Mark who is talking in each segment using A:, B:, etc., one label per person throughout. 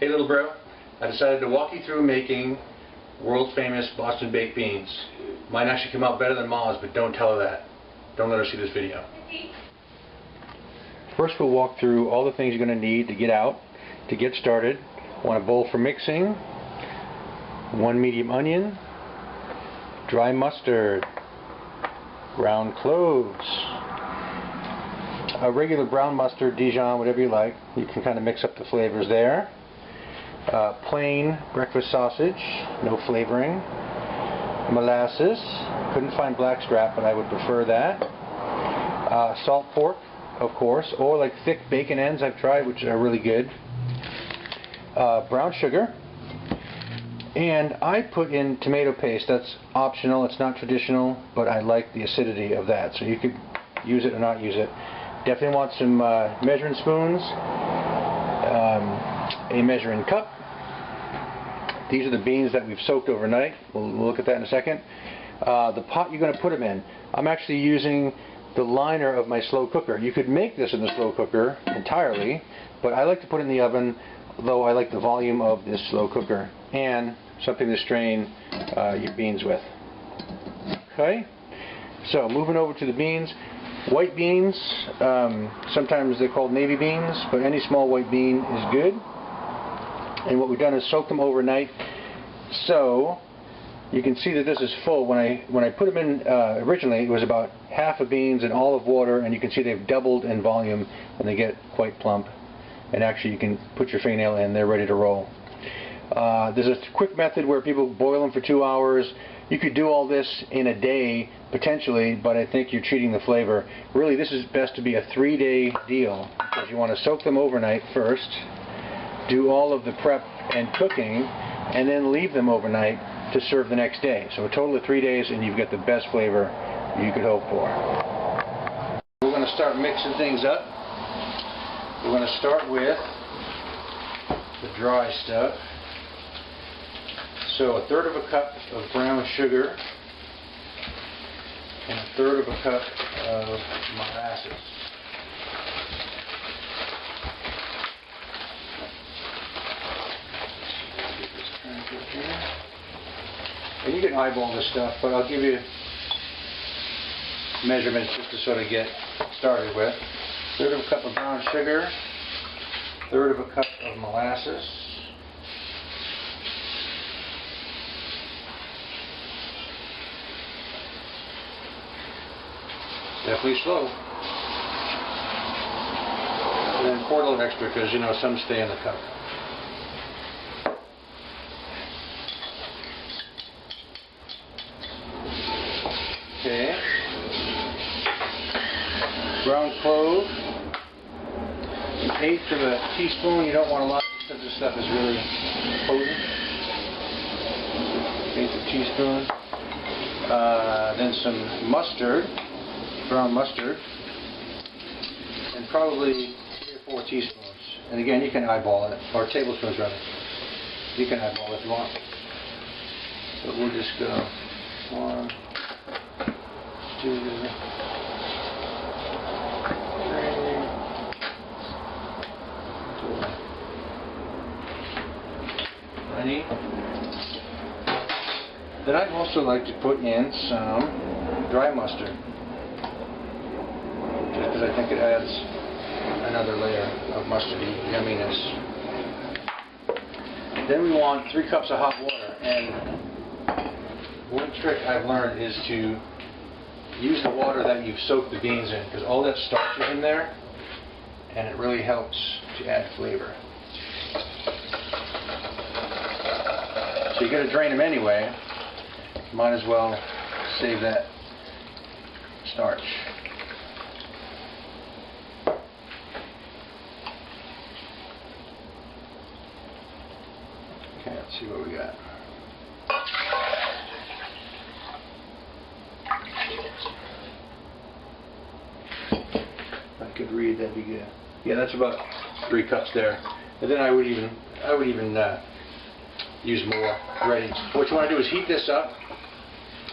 A: Hey little bro, I decided to walk you through making world famous Boston baked beans. Might actually come out better than Ma's, but don't tell her that. Don't let her see this video. First we'll walk through all the things you're going to need to get out, to get started. Want a bowl for mixing, 1 medium onion, dry mustard, ground cloves, a regular brown mustard, Dijon, whatever you like. You can kind of mix up the flavors there. Plain breakfast sausage, no flavoring. Molasses, couldn't find blackstrap, but I would prefer that. Salt pork, of course, or like thick bacon ends I've tried, which are really good. Brown sugar. And I put in tomato paste. That's optional, it's not traditional, but I like the acidity of that. So you could use it or not use it. Definitely want some measuring spoons, a measuring cup. These are the beans that we've soaked overnight. We'll look at that in a second. The pot you're going to put them in. I'm actually using the liner of my slow cooker. You could make this in the slow cooker entirely, but I like to put it in the oven, though I like the volume of this slow cooker. And something to strain your beans with. Okay? So moving over to the beans. White beans, sometimes they're called navy beans, but any small white bean is good. And what we've done is soak them overnight. So you can see that this is full. When I put them in originally, it was about half of beans and all of water, and you can see they've doubled in volume and they get quite plump. And actually you can put your fingernail in, they're ready to roll. There's a quick method where people boil them for 2 hours. You could do all this in a day potentially, but I think you're cheating the flavor. Really, this is best to be a 3-day deal, because you want to soak them overnight first, do all of the prep and cooking, and then leave them overnight to serve the next day. So a total of 3 days, and you've got the best flavor you could hope for. We're going to start mixing things up. We're going to start with the dry stuff. So 1/3 of a cup of brown sugar and 1/3 of a cup of molasses. And you can eyeball this stuff, but I'll give you measurements just to sort of get started with. 1/3 of a cup of brown sugar, 1/3 of a cup of molasses, definitely slow. And then pour a little extra because, you know, some stay in the cup. Okay. Ground clove. 1/8 of a teaspoon. You don't want a lot because this stuff is really potent. 1/8 of a teaspoon. Then some mustard. Brown mustard, and probably 3 or 4 teaspoons. And again, you can eyeball it, or tablespoons rather. You can eyeball it if you want. But we'll just go 1, 2, 3, 4. Then I'd also like to put in some dry mustard, because I think it adds another layer of mustardy yumminess. Then we want 3 cups of hot water, and one trick I've learned is to use the water that you've soaked the beans in, because all that starch is in there, and it really helps to add flavor. So you're going to drain them anyway, might as well save that starch. Okay, let's see what we got. If I could read, that'd be good. Yeah, that's about 3 cups there. And then I would even use more ready. What you want to do is heat this up.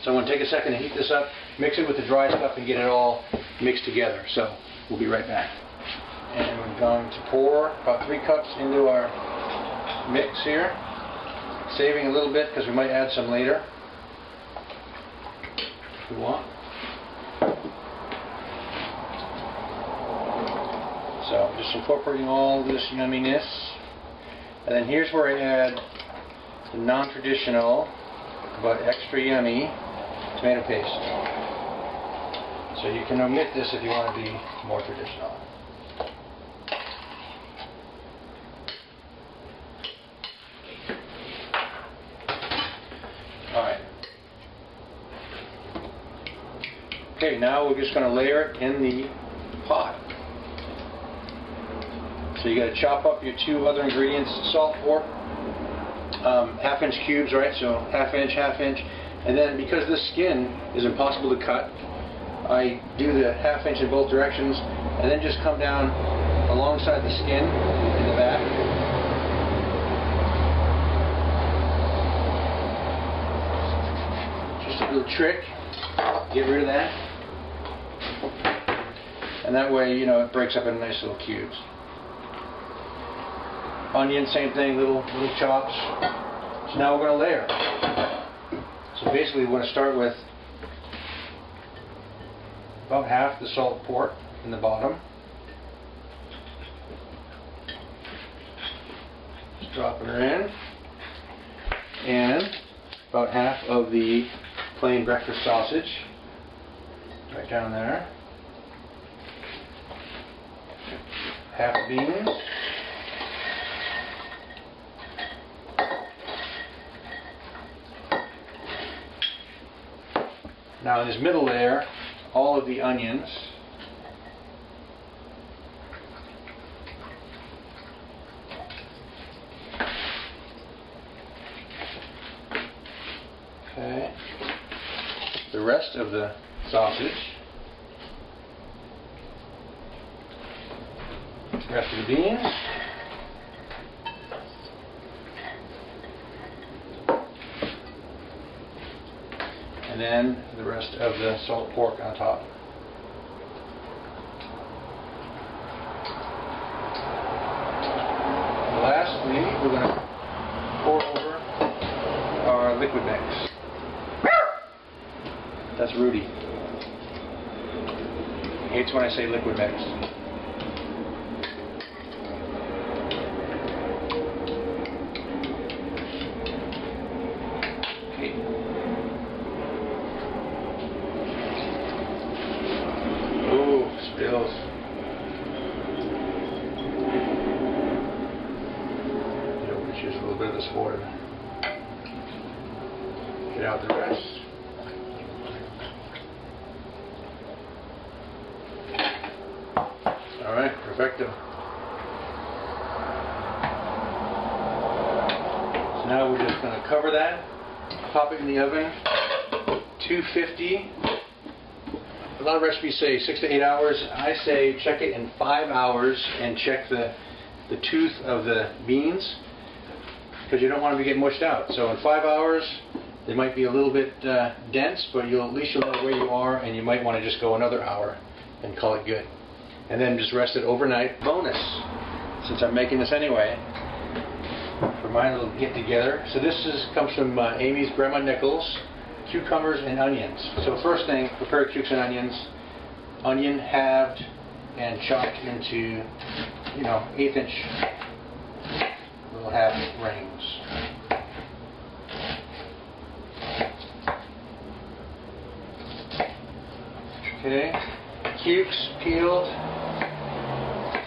A: So I'm going to take a second to heat this up, mix it with the dry stuff, and get it all mixed together. So we'll be right back. And we're going to pour about 3 cups into our mix here, saving a little bit because we might add some later if we want. So just incorporating all this yumminess. And then here's where I add the non-traditional but extra yummy tomato paste. So you can omit this if you want to be more traditional. Alright. Okay, now we're just going to layer it in the pot. So you got to chop up your two other ingredients, salt, pork, half-inch cubes, right? So half inch, and then because this skin is impossible to cut, I do the half-inch in both directions, and then just come down alongside the skin in the back. Just a little trick, get rid of that, and that way, you know, it breaks up into nice little cubes. Onion, same thing, little chops. So now we're going to layer. So basically we're going to start with about half the salt pork in the bottom. Just dropping her in. And about half of the plain breakfast sausage. Right down there. Half beans. Now in this middle layer, all of the onions. Okay. The rest of the sausage. The rest of the beans. And then the rest of the salt pork on top. And lastly, we're going to pour over our liquid mix. That's Rudy. He hates when I say liquid mix. Spills. You know, we just use a little bit of this water. Get out the rest. Alright, perfecto. So now we're just going to cover that, pop it in the oven, 250. A lot of recipes say 6 to 8 hours. I say check it in 5 hours and check the tooth of the beans, because you don't want to be getting mushed out. So in 5 hours, they might be a little bit dense, but at least you'll know where you are, and you might want to just go another hour and call it good. And then just rest it overnight. Bonus, since I'm making this anyway, for my little get together. So this comes from Amy's Grandma Nichols. Cucumbers and onions. So first thing, prepare cucumbers and onions. Onion halved and chopped into, 1/8" little half rings. Okay, cukes peeled,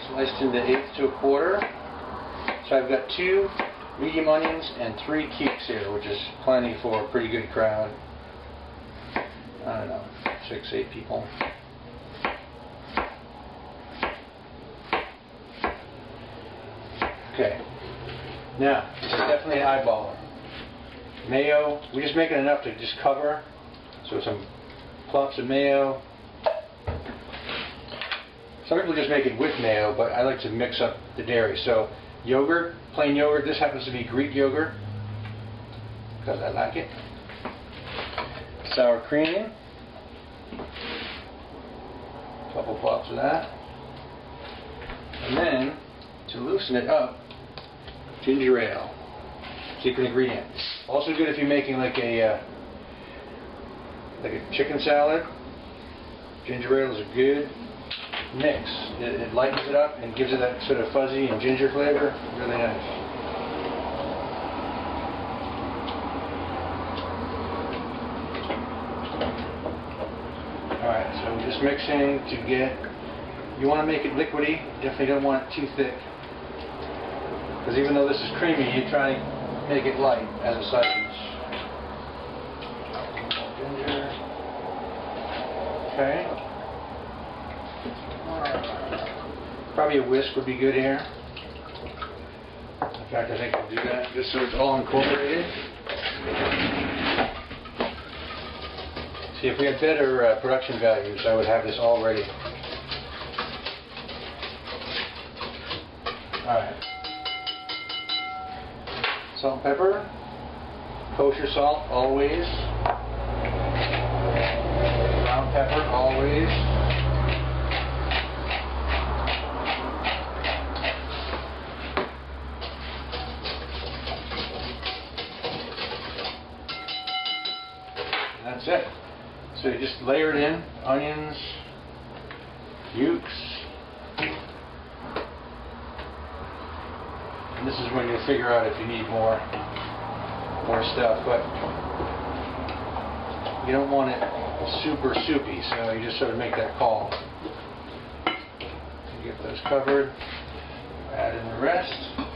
A: sliced into 1/8 to 1/4. So I've got 2 medium onions and 3 cukes here, which is plenty for a pretty good crowd. I don't know, 6, 8 people. Okay, now, this is definitely an eyeballer. Mayo, we're just making enough to just cover. So some clumps of mayo. Some people just make it with mayo, but I like to mix up the dairy. So yogurt, plain yogurt. This happens to be Greek yogurt, because I like it. Sour cream. A couple pops of that. And then, to loosen it up, Ginger ale. Secret ingredient. Also good if you're making like a chicken salad. Ginger ale is a good mix. It lightens it up and gives it that sort of fuzzy and ginger flavor. Really nice. Alright, so we're just mixing to get, you want to make it liquidy, definitely don't want it too thick. Because even though this is creamy, you try and make it light as a side dish. Ginger. Okay. Probably a whisk would be good here. In fact, I think I'll do that just so it's all incorporated. See, if we had better production values, I would have this all ready. Alright. Salt and pepper. Kosher salt, always. Ground pepper, always. And that's it. So you just layer it in, onions, ukes, and this is when you'll figure out if you need more stuff, but you don't want it super soupy, so you just sort of make that call. You get those covered, add in the rest.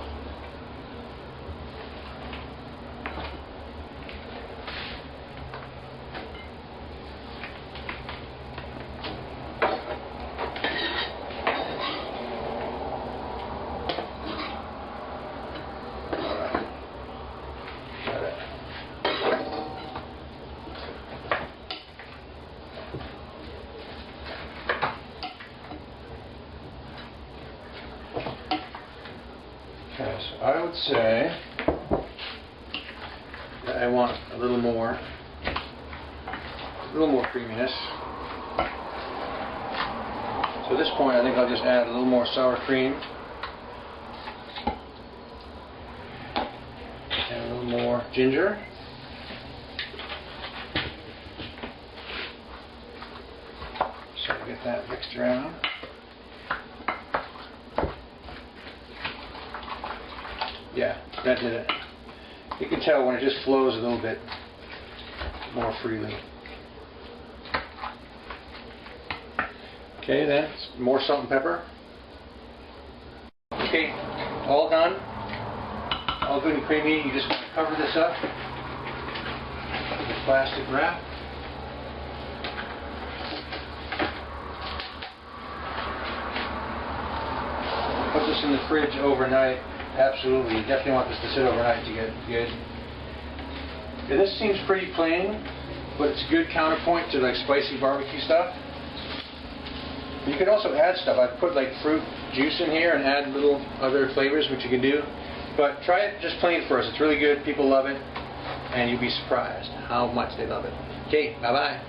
A: Okay, so I would say that I want a little more creaminess. So at this point I think I'll just add a little more sour cream and a little more ginger. So get that mixed around. Yeah, that did it. You can tell when it just flows a little bit more freely. Okay, then more salt and pepper. Okay, all done. All good and creamy. You just want to cover this up with plastic wrap. Put this in the fridge overnight. Absolutely, you definitely want this to sit overnight to get good. Yeah, this seems pretty plain, but it's a good counterpoint to like spicy barbecue stuff. You can also add stuff. I've put like fruit juice in here and add little other flavors, which you can do. But try it just plain first. It's really good. People love it, and you'll be surprised how much they love it. Okay, bye-bye.